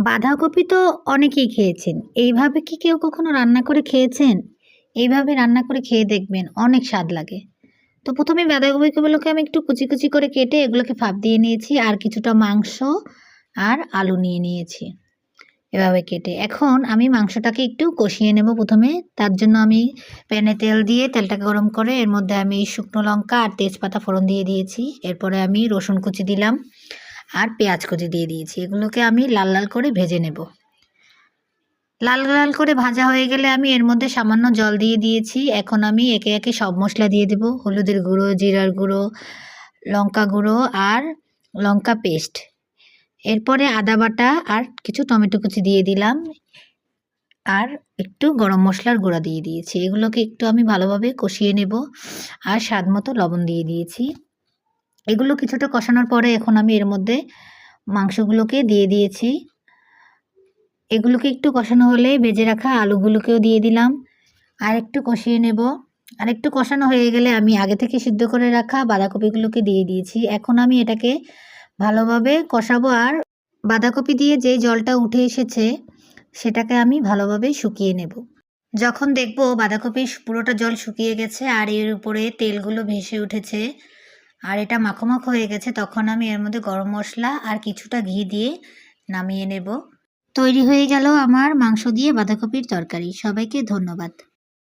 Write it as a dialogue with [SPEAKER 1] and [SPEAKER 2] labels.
[SPEAKER 1] বাঁধাকপি তো অনেকেই খেয়েছেন। এইভাবে কি কেউ কখনো রান্না করে খেয়েছেন? এইভাবে রান্না করে খেয়ে দেখবেন, অনেক স্বাদ লাগে। তো ১ম এ বাঁধাকপিগুলোকে আমি একটু কুচি, কুচি করে কেটে এগুলোকে ভাপ দিয়ে নিয়েছি। আর কিছুটা মাংস আর আলু নিয়ে নিয়েছি এভাবে কেটে। এখন আমি মাংসটাকে একটু কষিয়ে নেব ১ম এ। তার জন্য আমি প্যানে তেল দিয়ে তেলটাকে গরম করে এর মধ্যে আমি শুকনো লঙ্কা আর তেজপাতা ফোড়ন দিয়ে দিয়েছি। এরপরে আমি রসুন কুচি দিলাম আর পেঁয়াজ কুচি দিয়ে দিয়েছি। এগুলোকে আমি লাল, লাল করে ভেজে নেব। লাল, লাল করে ভাজা হয়ে গেলে আমি এর মধ্যে সামান্য জল দিয়ে দিয়েছি। এখন আমি একে, একে সব মসলা দিয়ে দেব। হলুদের গুঁড়ো, জিরার গুঁড়ো, লঙ্কা গুঁড়ো আর লঙ্কা পেস্ট। এরপরে আদা বাটা আর কিছু টমেটো কুচি দিয়ে দিলাম। আর একটু গরম মসলার গুঁড়া দিয়ে দিয়েছি। এগুলোকে একটু আমি ভালোভাবে কষিয়ে নেব। আর স্বাদমতো লবণ দিয়ে দিয়েছি। এগুলো কিছুটা কষানোর পরে এখন আমি এর মধ্যে মাংসগুলোকে দিয়ে দিয়েছি। এগুলোকে একটু কষানো হলে ভেজে রাখা আলুগুলোকেও দিয়ে দিলাম। আর একটু কষিয়ে নেব। আর একটু কষানো হয়ে গেলে আমি আগে থেকে সিদ্ধ করে রাখা বাঁধাকপিগুলোকে দিয়ে দিয়েছি। এখন আমি এটাকে ভালোভাবে কষাবো আর বাঁধাকপি দিয়ে যে জলটা উঠে এসেছে সেটাকে আমি ভালোভাবে শুকিয়ে নেব। যখন দেখব বাঁধাকপির পুরোটা জল শুকিয়ে গেছে আর এর উপরে তেলগুলো ভেসে উঠেছে আর এটা মাখো, মাখো হয়ে গেছে, তখন আমি এর মধ্যে গরম মসলা আর কিছুটা ঘি দিয়ে নামিয়ে নেব। তৈরি হয়ে গেল আমার মাংস দিয়ে বাঁধাকপির তরকারি। সবাইকে ধন্যবাদ।